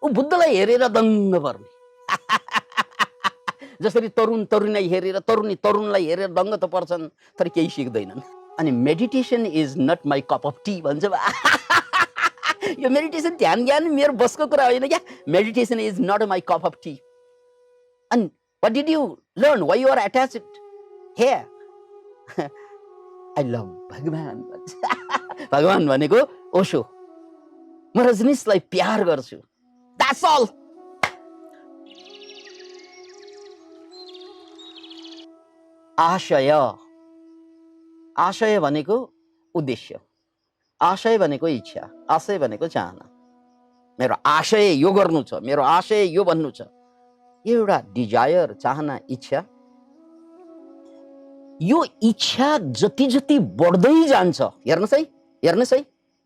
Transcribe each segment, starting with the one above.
ऊ बुद्धलाई हेरेर दङ्ग पर्ने। जसरी तरुण तरुणीलाई हेरेर तरुणी तरुणलाई हेरेर दङ्ग त पर्छन् तर केही सिक्दैनन्। अनि meditation is not my cup of tea भन्छ। यो मेडिटेसन ध्यान ज्ञान मेरो बसको कुरा होइन क्या। Meditation is not my cup of tea. And what did you learn? Why you are attached here? I love भगवान। भगवान भनेको ओशो। म रजनीशलाई प्यार गर्छु। That's all. आशय, आशय भनेको उद्देश्य, आशय भनेको इच्छा, आशय भनेको चाहना। मेरो आशय यो गर्नु छ, मेरो आशय यो भन्नु छ। यो एउटा डिजायर, चाहना, इच्छा। यो इच्छा जति जति बढ्दै जान्छ, हेर्नुहोस् है, हेर्नुहोस् है,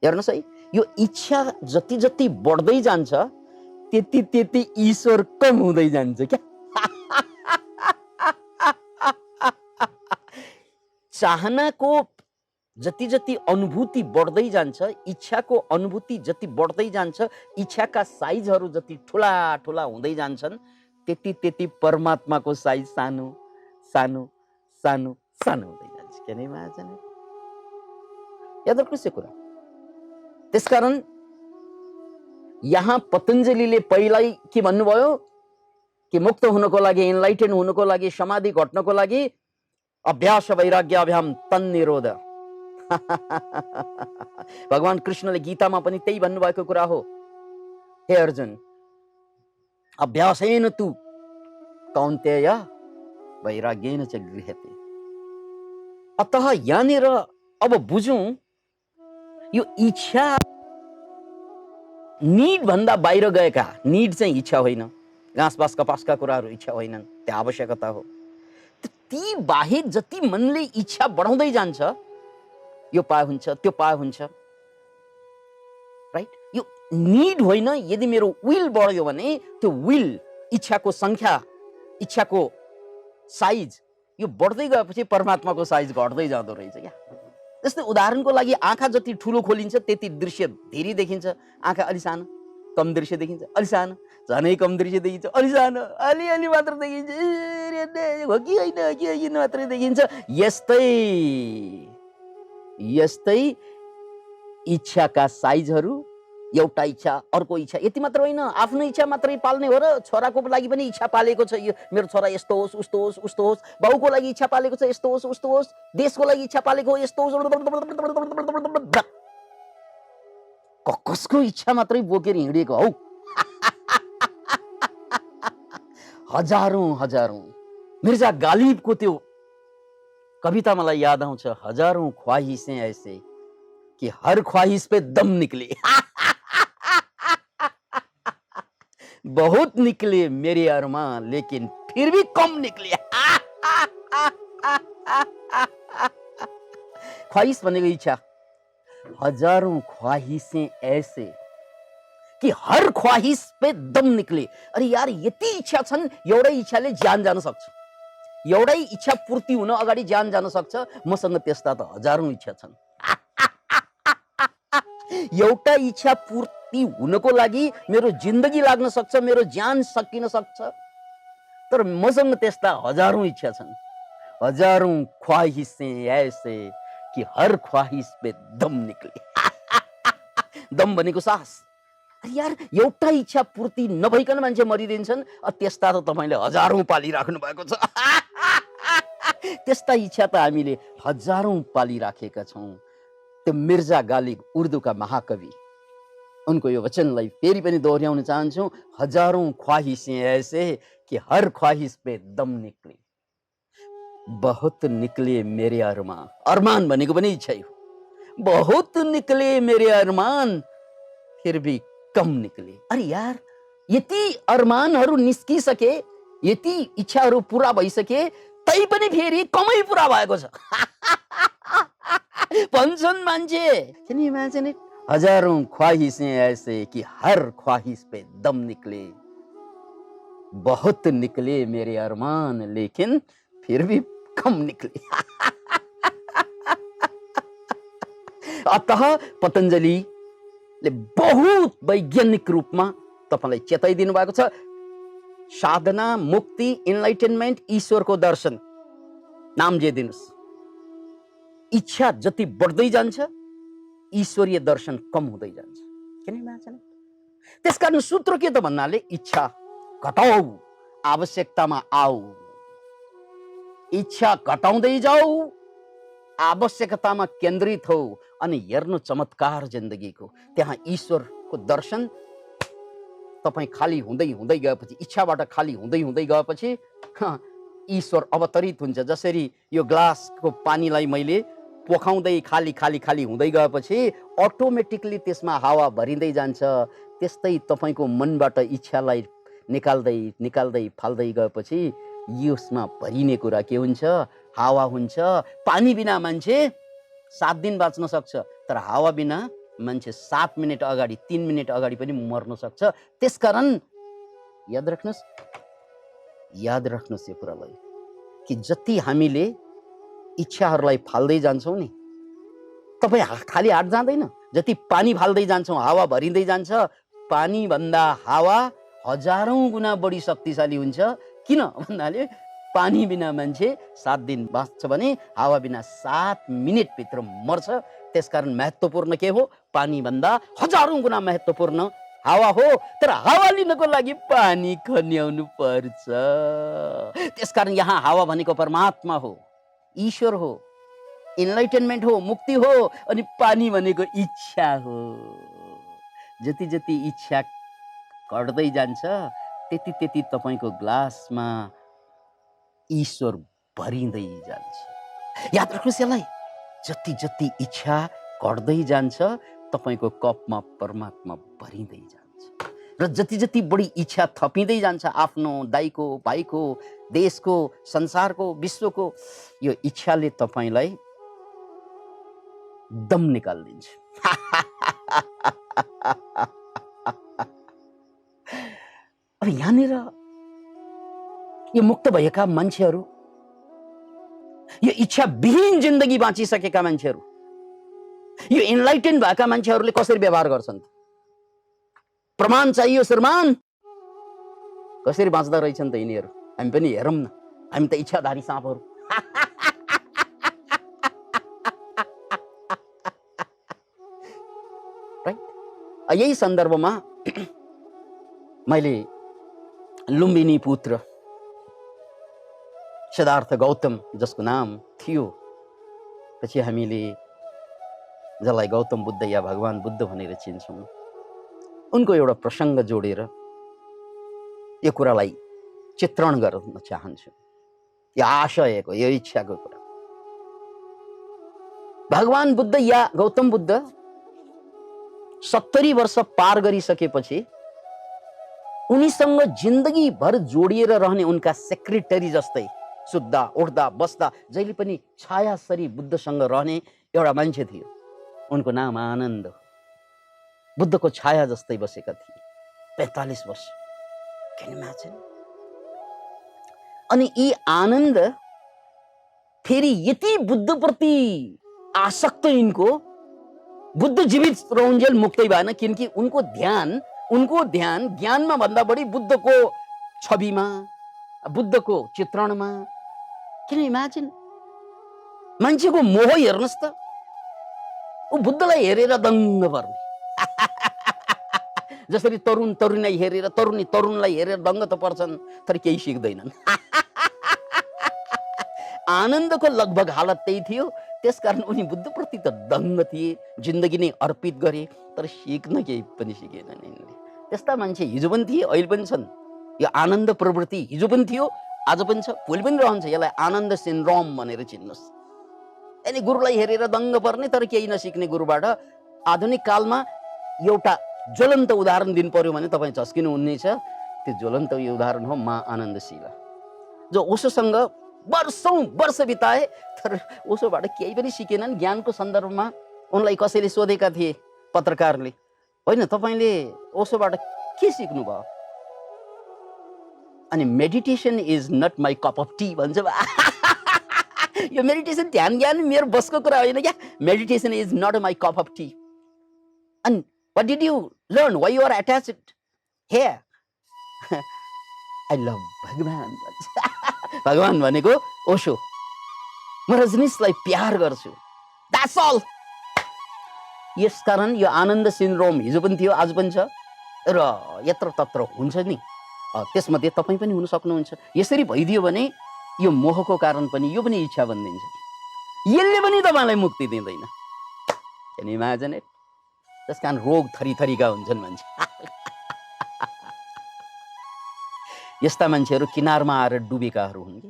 हेर्नुहोस् है, यो इच्छा जति जति बढ्दै जान्छ त्यति त्यति ईश्वर कम हुँदै जान्छ क्या। चाहनाको जति जति अनुभूति बढ्दै जान्छ, इच्छाको अनुभूति जति बढ्दै जान्छ, इच्छाका साइजहरू जति ठुला ठुला हुँदै जान्छन् त्यति त्यति परमात्माको साइज सानो सानो सानो सानो हुँदै जान्छ। के नै महाजन याद राख्नुहोस् यो कुरा। त्यसकारण यहाँ पतञ्जलीले पहिल्यै के भन्नुभयो कि मुक्त हुनको लागि, इनलाइटेन हुनको लागि, समाधि घट्नको लागि अभ्यास वैराग्याभ्याम तन्निरोध। भगवान कृष्णले गीतामा पनि त्यही भन्नुभएको कुरा हो। हे अर्जुन, अभ्यासेन तु कौन्तेय वैराग्येन च गृह्यते। अतः यहाँनिर अब बुझौं, यो इच्छा निड भन्दा बाहिर गएका, निड चाहिँ इच्छा होइन, घाँसबास कपासका कुराहरू इच्छा होइनन्, त्यो आवश्यकता हो। ती बाहेक जति मनले इच्छा बढाउँदै जान्छ, यो पाए हुन्छ, त्यो पाए हुन्छ, राइट? यो निड होइन। यदि मेरो विल बढ्यो भने त्यो विल, इच्छाको संख्या, इच्छाको साइज यो बढ्दै गएपछि परमात्माको साइज घट्दै जाँदो रहेछ क्या। जस्तै उदाहरणको लागि आँखा जति ठुलो खोलिन्छ त्यति दृश्य धेरै देखिन्छ। आँखा अलि सानो, कम दृश्य देखिन्छ, अलि सानो, झनै कम दृश्य देखिन्छ, अलि सानो, अलिअलि मात्र देखिन्छ, हो कि होइन मात्रै देखिन्छ। यस्तै यस्तै इच्छाका साइजहरू, एउटा इच्छा अर्को इच्छा, यति मात्र होइन, आफ्नो इच्छा मात्रै पाल्ने हो र छोराको लागि पनि इच्छा पालेको छ। यो मेरो छोरा यस्तो होस्, उस्तो होस्, उस्तो होस्, बाउको लागि इच्छा पालेको छ, यस्तो होस्, उस्तो होस्, देशको लागि इच्छा पालेको हो, यस्तो होस्। कसको इच्छा मात्रै बोकेर हिँडेको हौ? हजारौं हजारौं। मिर्जा गालिबको त्यो कविता मलाई याद आउँछ, हजारौं ख्वाहिशें ऐसे कि हर ख्वाहिश पे दम निकले। बहुत निकले मेरे अरमान लेकिन फिर भी कम निकले। ख्वाहिश भनेको इच्छा। हजारौं ख्वाहिशें ऐसे कि हर ख्वाहिश पे दम निकले। अरे यार, यति इच्छा छन्, एउटै इच्छाले ज्यान जान सक्छ, एउटै इच्छा पूर्ति हुन अगाडि ज्यान जान सक्छ। मसँग त्यस्ता त हजारौं इच्छा छन्। एउटा इच्छा पूर्ति हुनको लागि मेरो जिन्दगी लाग्न सक्छ, मेरो ज्यान सकिन सक्छ, तर मसँग त्यस्ता हजारौं इच्छा छन्। हजारौं ख्वाहिशें ऐसे कि हर ख्वाहिश पे दम निकले। दम भनेको साहस। अरे यार, एउटा इच्छा पूर्ति नभइकन मान्छे मरिदिन्छन्, त्यस्ता त तपाईले हजारौं पालिराख्नु भएको छ। त्यस्ता इच्छा त हामीले हजारौं पालिराखेका छौं। त्यो मिर्जा गालिब उर्दूका महाकवि, उनको यो वचनलाई फेरि पनि दोहोर्याउन चाहन्छु। हजारौं ख्वाहिशें ऐसे कि हर ख्वाहिश पे दम निकले। बहुत निकले मेरे अरमान। अरमान भनेको पनि इच्छा हो। बहुत निकले मेरे अरमान फिर भी कम निकले। अरे यार, यति अरमानहरू निस्किसके, यति इच्छाहरू पूरा भइसके, तै पनि फेरि कमै पूरा भएको छ भन्छन् मान्छे। Can you imagine it? हजारौं ख्वाहिशें ऐसे कि हर ख्वाहिश पे दम निकले। बहुत निकले मेरे अरमान लेकिन फिर भी कम निकले। अतः पतञ्जलिले बहुत वैज्ञानिक रूपमा तपाईँलाई चेताइदिनु भएको छ, साधना, मुक्ति, इन्लाइटेनमेन्ट, ईश्वरको दर्शन, नाम जे दिनुस्, इच्छा जति बढ्दै जान्छ ईश्वरीय दर्शन कम हुँदै जान्छ। किन इमेजिन? त्यसकारण सूत्र के त भन्नाले इच्छा घटाऊ, आवश्यकतामा आऊ। इच्छा घटाउँदै जाऊ, आवश्यकतामा केन्द्रित हो, अनि हेर्नु चमत्कार जिन्दगीको। त्यहाँ ईश्वरको दर्शन तपाईँ खाली हुँदै हुँदै गएपछि, इच्छाबाट खाली हुँदै हुँदै गएपछि ईश्वर अवतरित हुन्छ। जसरी यो ग्लासको पानीलाई मैले पोखाउँदै खाली खाली खाली हुँदै गएपछि अटोमेटिकली त्यसमा हावा भरिँदै जान्छ, त्यस्तै तपाईँको मनबाट इच्छालाई निकाल्दै निकाल्दै फाल्दै गएपछि यसमा भरिने कुरा के हुन्छ? हावा हुन्छ। पानी बिना मान्छे 7 दिन बाँच्न सक्छ, तर हावा बिना मान्छे 7 मिनेट अगाडि, 3 मिनेट अगाडि पनि मर्न सक्छ। त्यसकारण याद राख्नुहोस् यो कुरालाई कि जति हामीले इच्छाहरूलाई फाल्दै जान्छौँ नि, तपाईँ खाली हात जाँदैन, जति पानी फाल्दै जान्छौँ हावा भरिँदै जान्छ। पानी भन्दा हावा 1000औं गुणा बढी शक्तिशाली हुन्छ। किन भन्नाले पानी बिना मान्छे 7 दिन बाँच्छ भने हावा बिना 7 मिनेट भित्र मर्छ। त्यसकारण महत्त्वपूर्ण के हो? पानी भन्दा 1000औं गुणा महत्त्वपूर्ण हावा हो। तर हावा लिनको लागि पानी खन्याउनु पर्छ। त्यसकारण यहाँ हावा भनेको परमात्मा हो, ईश्वर हो, इन्लाइटेनमेन्ट हो, मुक्ति हो, अनि पानी भनेको इच्छा हो। जति जति इच्छा घट्दै जान्छ त्यति त्यति तपाईँको ग्लासमा ईश्वर भरिँदै जान्छ। याद राख्नुहोस् यसलाई, जति जति इच्छा घट्दै जान्छ तपाईँको कपमा परमात्मा भरिँदै जान्छ। र जति जति बढी इच्छा थपिँदै जान्छ आफ्नो दाइको, भाइको, देशको, संसारको, विश्वको, यो इच्छाले तपाईँलाई दम निकाल्दिन्छ। अब यहाँनिर यो मुक्त भएका मान्छेहरू, यो इच्छा विहीन जिन्दगी बाँचिसकेका मान्छेहरू, यो इन्लाइटेन भएका मान्छेहरूले कसरी व्यवहार गर्छन्? प्रमाण चाहियो श्रीमान, कसरी बाँच्दा रहेछन् त यिनीहरू? हामी पनि हेरौँ न, हामी त इच्छाधारी साँपहरू। राइट। यही सन्दर्भमा मैले लुम्बिनी पुत्र सिद्धार्थ गौतम, जसको नाम थियो पछि हामीले जसलाई गौतम बुद्ध या भगवान बुद्ध भनेर चिन्छौँ, उनको एउटा प्रसङ्ग जोडेर यो कुरालाई चित्रण गर्न चाहन्छु। यो आशयको, यो इच्छाको कुरा। भगवान बुद्ध या गौतम बुद्ध 70 वर्ष पार गरिसकेपछि उनीसँग जिन्दगीभर जोडिएर रहने उनका सेक्रेटरी जस्तै सुत्दा उठ्दा बस्दा जहिले पनि छायासरी बुद्धसँग रहने एउटा मान्छे थियो। उनको नाम आनन्द। बुद्धको छाया जस्तै बसेका थिए 45 वर्ष। Can you imagine? अनि यी आनन्द फेरि यति बुद्धप्रति आसक्त यिनको, बुद्ध जीवित रहन्जेल मुक्तै भएन, किनकि उनको ध्यान ज्ञानमा भन्दा बढी बुद्धको छविमा, बुद्धको चित्रणमा। किन इमेजिन? मान्छेको मोह हेर्नुहोस् त, ऊ बुद्धलाई हेरेर दङ्ग पर्ने। जसरी तरुण तरुणीलाई हेरेर, तरुणी तरुणलाई हेरेर दङ्ग त पर्छन्, तर केही सिक्दैनन्। आनन्दको लगभग हालत त्यही थियो। त्यसकारण उनी बुद्धप्रति त दङ्ग थिए, जिन्दगी नै अर्पित गरे, तर सिक्न केही पनि सिकेनन् यिनले। त्यस्ता मान्छे हिजो पनि थिए, अहिले पनि छन्। यो आनन्द प्रवृत्ति हिजो पनि थियो, आज पनि छ, भोलि पनि रहन्छ। यसलाई आनन्द सिन्ड्रोम भनेर चिन्नुहोस्। यानी गुरुलाई हेरेर दङ्ग पर्ने तर केही नसिक्ने गुरुबाट। आधुनिक कालमा एउटा ज्वलन्त उदाहरण दिनु पर्यो भने तपाईँ झस्किनु हुनेछ। त्यो ज्वलन्त उदाहरण हो माँ आनन्दशीला, जो ओशोसँग वर्षौं वर्ष बिताए, तर ओशोबाट केही पनि सिकेनन्। ज्ञानको सन्दर्भमा उनलाई कसैले सोधेका थिए, पत्रकारले, होइन तपाईँले ओशोबाट के सिक्नुभयो? अनि meditation is not my cup of tea भन्छ। यो मेडिटेसन, ध्यान ज्ञान मेरो बसको कुरा होइन क्या। Meditation is not my cup of tea. And what did you learn? Why you are attached? हे आई लभ भगवान भन्छ। भगवान भनेको ओशो। म रजनीशलाई प्यार गर्छु, द्याट्स अल। यसकारण यो आनन्द सिन्ड्रोम हिजो पनि थियो, आज पनि छ र यत्र तत्र हुन्छ नि। त्यसमध्ये तपाईँ पनि हुन सक्नुहुन्छ। यसरी भइदियो भने यो मोहको कारण पनि यो पनि इच्छा बनिदिन्छ, यसले पनि तपाईँलाई मुक्ति दिँदैन। Can you imagine it? त्यस कारण रोग थरीथरीका हुन्छन् मान्छे। यस्ता मान्छेहरू किनारमा आएर डुबेकाहरू हुन् कि,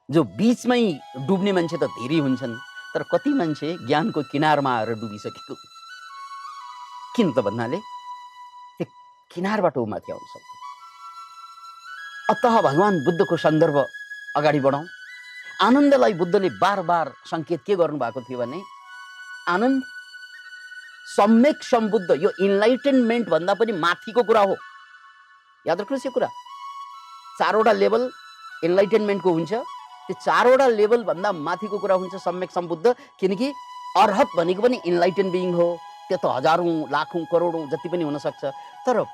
जो बीचमै डुब्ने मान्छे त धेरै हुन्छन्, तर कति मान्छे ज्ञानको किनारमा आएर डुबिसकेको। किन त भन्नाले त्यो किनारबाट ऊ माथि आउन सक्छ। अतः भगवान बुद्धको सन्दर्भ अगाडि बढाउँ। आनन्दलाई बुद्धले बार बार सङ्केत के गर्नुभएको थियो भने, आनन्द सम्यक सम्बुद्ध, यो इन्लाइटेनमेन्ट भन्दा पनि माथिको कुरा हो। याद राख्नुहोस् यो कुरा। 4वटा लेभल इन्लाइटेनमेन्टको हुन्छ, त्यो 4वटा लेभल भन्दा माथिको कुरा हुन्छ सम्यक सम्बुद्ध। किनकि अर्हत भनेको पनि इन्लाइटेन बिइङ हो, त्यो त हजारौँ लाखौँ करोडौँ जति पनि हुन सक्छ, तर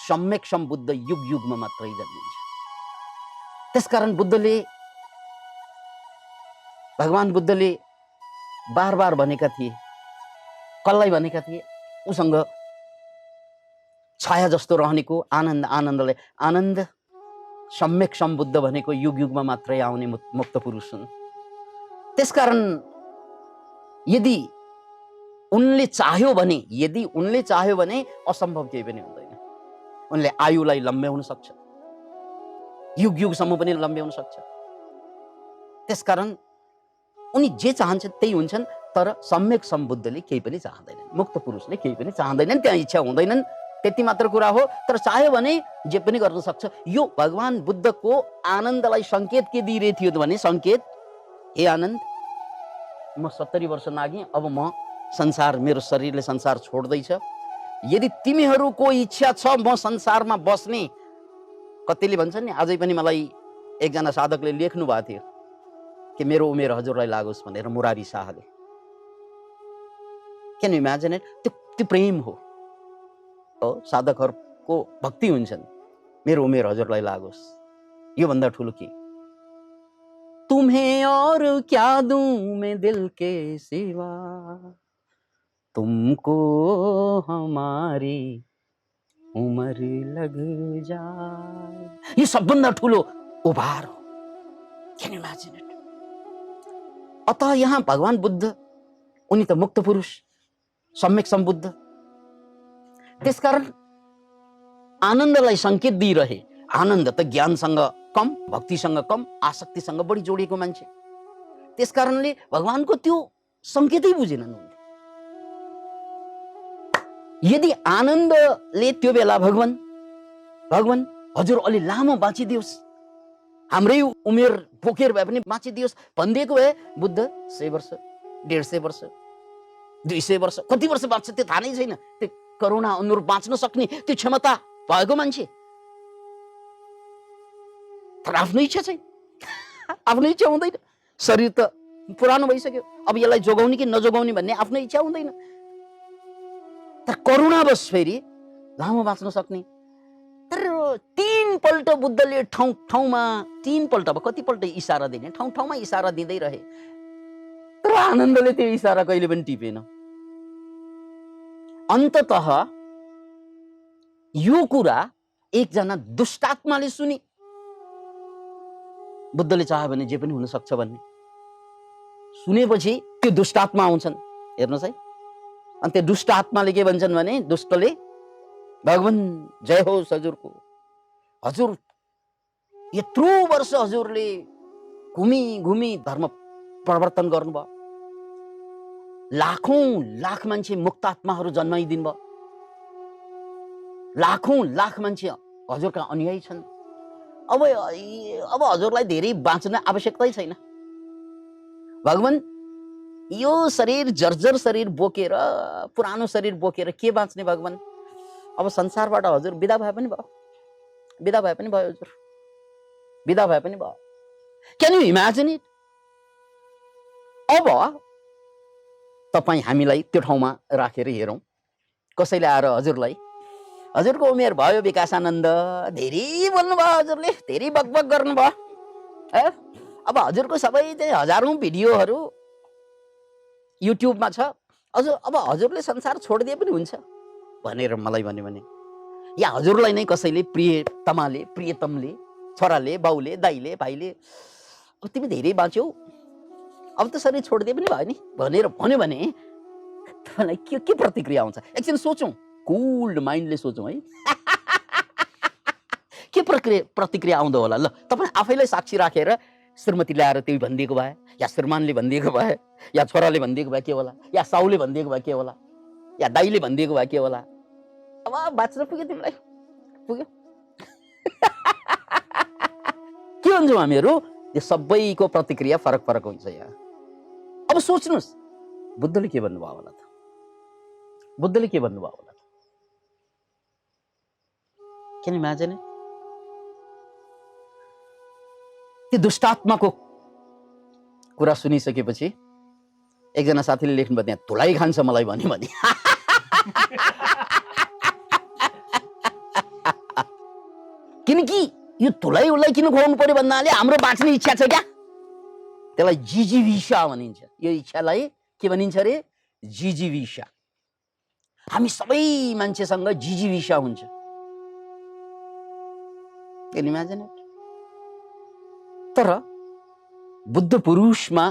सम्यक सम्बुद्ध युग युगमा मात्रै जन्मिन्छ। त्यसकारण भगवान बुद्धले बार बार भनेका थिए, कसलाई भनेका थिए? उसँग छाया जस्तो रहनेको आनन्दलाई, आनन्द सम्यक सम्बुद्ध भनेको युग युगमा मात्रै आउने मुक्त पुरुष हुन्। त्यसकारण यदि उनले चाह्यो भने असम्भव केही पनि हुँदैन। उनले आयुलाई लम्ब्याउन सक्छ, युग युगसम्म पनि लम्ब्याउन सक्छ। त्यसकारण उनी जे चाहन्छन् त्यही हुन्छन्, तर सम्यक सम्बुद्धले केही पनि चाहँदैनन्, मुक्त पुरुषले केही पनि चाहँदैनन्, त्यहाँ इच्छा हुँदैनन्। त्यति मात्र कुरा हो। तर चाह्यो भने जे पनि गर्न सक्छ। यो भगवान बुद्धको आनन्दलाई सङ्केत के दिइरहेको थियो भने, सङ्केत, हे आनन्द, म 70 वर्ष नागेँ, अब म संसार, मेरो शरीरले संसार छोड्दैछ। यदि तिमीहरूको इच्छा छ म संसारमा बस्ने, कतिले भन्छन् नि, अझै पनि मलाई एकजना साधकले लेख्नु भएको थियो कि मेरो उमेर हजुरलाई लागोस् भनेर, मुरारी शाहले। Can you imagine it? त्यो प्रेम हो। साधकहरूको भक्ति हुन्छन्, मेरो उमेर हजुरलाई लागोस्, यो भन्दा ठुलो के? तुम्हें और क्या दूं मैं दिल के सिवा, तुमको हमारी उमर लग जाए, यो सबभन्दा ठुलो उभार हो। Can you imagine it? अतः यहाँ भगवान बुद्ध, उनी त मुक्त पुरुष, सम्यक सम्बुद्ध। त्यसकारण आनन्दलाई सङ्केत दिइरहे। आनन्द त ज्ञानसँग कम, भक्तिसँग कम, आसक्तिसँग बढी जोडिएको मान्छे। त्यसकारणले भगवानको त्यो सङ्केतै बुझेनन् उनले। यदि आनन्दले त्यो बेला भगवान हजुर अलि लामो बाँचिदियोस्, हाम्रै उमेर बोकेर भए पनि बाँचिदियोस् भनिदिएको भए, बुद्ध 100 वर्ष, 150 वर्ष, 200 वर्ष, कति वर्ष बाँच्छ त्यो थाहा नै छैन। त्यो करुणा अनुरूप बाँच्न सक्ने त्यो क्षमता भएको मान्छे, तर आफ्नो इच्छा छैन, आफ्नो इच्छा हुँदैन। शरीर त पुरानो भइसक्यो, अब यसलाई जोगाउने कि नजोगाउने भन्ने आफ्नो इच्छा हुँदैन। तर करुणावश फेरि लामो बाँच्न सक्ने। तर 3 पल्ट बुद्धले ठाउँ ठाउँमा, 3 पल्ट, अब कतिपल्ट इसारा दिने, ठाउँ ठाउँमा इसारा दिँदै रहे, तर आनन्दले त्यो इसारा कहिले पनि टिपेन। अन्ततः यो कुरा एकजना दुष्टात्माले सुनि। बुद्धले चाह्यो भने जे पनि हुन सक्छ भन्ने सुनेपछि त्यो दुष्टात्मा आउँछन्। हेर्नुहोस् है, अनि त्यो दुष्ट आत्माले के भन्छन् भने, दुष्टले, भगवान जय होस् हजुरको, हजुर यत्रो वर्ष हजुरले घुमी घुमी धर्म प्रवर्तन गर्नुभयो, लाखौं लाख मान्छे मुक्त आत्माहरू जन्माइदिनु भयो, लाखौं लाख मान्छे हजुरका अनुयायी छन्। अब हजुरलाई धेरै बाँच्न आवश्यकतै छैन। भगवान यो शरीर, जर्जर शरीर बोकेर, पुरानो शरीर बोकेर के बाँच्ने भगवान? अब संसारबाट हजुर बिदा भए पनि भयो, बिदा भए पनि भयो, हजुर बिदा भए पनि भयो। Can you imagine it? अब तपाईँ हामीलाई त्यो ठाउँमा राखेर हेरौँ, कसैले आएर हजुरलाई हजुरको उमेर भयो विकासानन्द, धेरै बोल्नुभयो हजुरले, धेरै बकबक गर्नुभयो। अब हजुरको सबै चाहिँ हजारौं भिडियोहरू युट्युबमा छ। अब हजुरले संसार छोडिदिए पनि हुन्छ भनेर मलाई भन्यो भने, या हजुरलाई नै कसैले प्रियतमाले, प्रियतमले, छोराले, बाउले, दाइले, भाइले, अब तिमी धेरै बाँच्यौ, अब त शरीर छोडिदिए पनि भयो नि भनेर भन्यो भने तपाईँलाई के प्रतिक्रिया आउँछ? एकछिन सोचौँ, कुल्ड माइन्डले सोचौँ है। के प्रतिक्रिया आउँदो होला? ल तपाईँ आफैलाई साक्षी राखेर श्रीमती ल्याएर त्यही भनिदिएको भए, या श्रीमानले भनिदिएको भए, या छोराले भनिदिएको भए के होला, या साउले भनिदिएको भए के होला, या दाइले भनिदिएको भए के होला? अब बाँच्न पुग्यो तिमीलाई, पुग्यो। के भन्छौँ हामीहरू? यो सबैको प्रतिक्रिया फरक फरक हुन्छ यहाँ। अब सोच्नुहोस्, बुद्धले के भन्नुभयो होला त? बुद्धले के भन्नुभयो होला त? Can you imagine it? त्यो दुष्टात्माको कुरा सुनिसकेपछि एकजना साथीले लेख्नुभयो, त्यहाँ धुलाई खान्छ मलाई भन्यो भने। किनकि यो धुलाई उलाई किन खुवाउनु पर्यो भन्नाले हाम्रो बाँच्ने इच्छा छ क्या, त्यसलाई जिजीविषा भनिन्छ। यो इच्छालाई के भनिन्छ अरे? जिजीविषा। हामी सबै मान्छेसँग जिजीविषा हुन्छ। Can you imagine it? तर बुद्ध पुरुषमा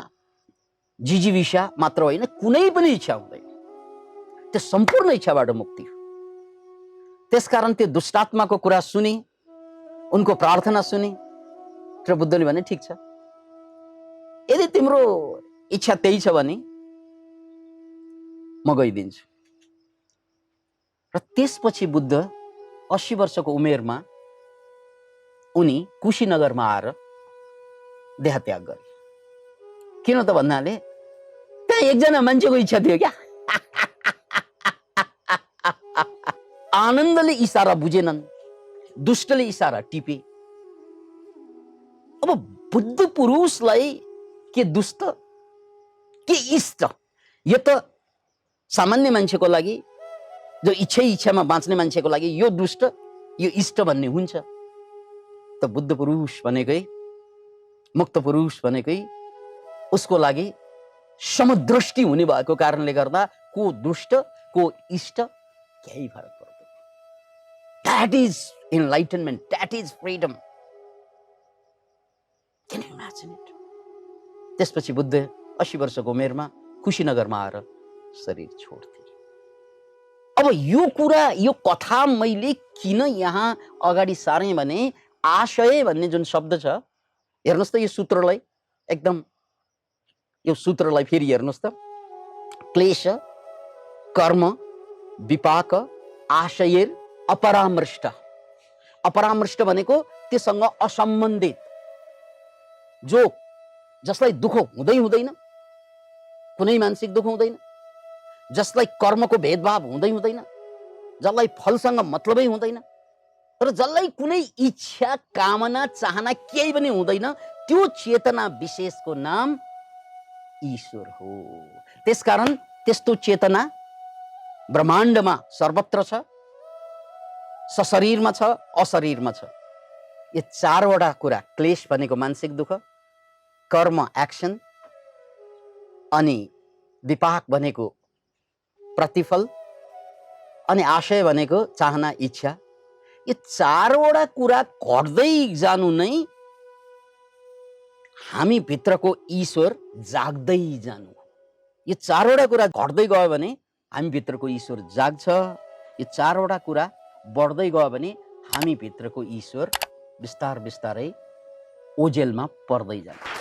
जिजीविषा मात्र होइन, कुनै पनि इच्छा हुँदैन। त्यो सम्पूर्ण इच्छाबाट मुक्ति हो। त्यसकारण त्यो दुष्टात्माको कुरा सुने, उनको प्रार्थना सुने र बुद्धले भने ठिक छ, यदि तिम्रो इच्छा त्यही छ भने म गइदिन्छु। र त्यसपछि बुद्ध 80 वर्षको उमेरमा उनी कुशीनगरमा आएर देहत्याग गरे। किन त भन्नाले त्यहाँ एकजना मान्छेको इच्छा थियो क्या। आनन्दले इशारा बुझेनन्, दुष्टले इशारा टिपे। अब बुद्ध पुरुषलाई के दुष्ट के इष्ट, यो त सामान्य मान्छेको लागि, जो इच्छामा बाँच्ने मान्छेको लागि यो दुष्ट यो इष्ट भन्ने हुन्छ। त बुद्ध पुरुष भनेकै, मुक्त पुरुष भनेकै उसको लागि समदृष्टि हुने भएको कारणले गर्दा को दुष्ट को इष्ट केही फरक पर्दैन। That is enlightenment, that is freedom. Can you imagine it? त्यसपछि बुद्ध 80 वर्षको उमेरमा कुशीनगरमा आएर शरीर छोड्थे। अब यो कुरा, यो कथा मैले किन यहाँ अगाडि सारेँ भने, आशय भन्ने जुन शब्द छ, हेर्नुहोस् त यो सूत्रलाई, एकदम यो सूत्रलाई फेरि हेर्नुहोस् त। क्लेश, कर्म, विपाक, आशय, अपरामृष्ट। अपरामृष्ट भनेको त्योसँग असम्बन्धित, जो जसलाई दुःख हुँदै हुँदैन, कुनै मानसिक दुःख हुँदैन, जसलाई कर्मको भेदभाव हुँदै हुँदैन, जसलाई फलसँग मतलबै हुँदैन, तर जसलाई कुनै इच्छा कामना चाहना केही पनि हुँदैन, त्यो चेतना विशेषको नाम ईश्वर हो। त्यसकारण त्यस्तो चेतना ब्रह्माण्डमा सर्वत्र छ, सशरीरमा छ, अशरीरमा छ। यो चारवटा कुरा, क्लेश भनेको मानसिक दुःख, कर्म एक्सन, अनि विपाक भनेको प्रतिफल, अनि आशय भनेको चाहना इच्छा, यो चारवटा कुरा घट्दै जानु नै हामी भित्रको ईश्वर जाग्दै जानु। यो चारवटा कुरा घट्दै गयो भने हामी भित्रको ईश्वर जाग्छ। यो चारवटा कुरा बढ्दै गयो भने हामी भित्रको ईश्वर बिस्तार बिस्तारै ओझेलमा पर्दै जान्छ।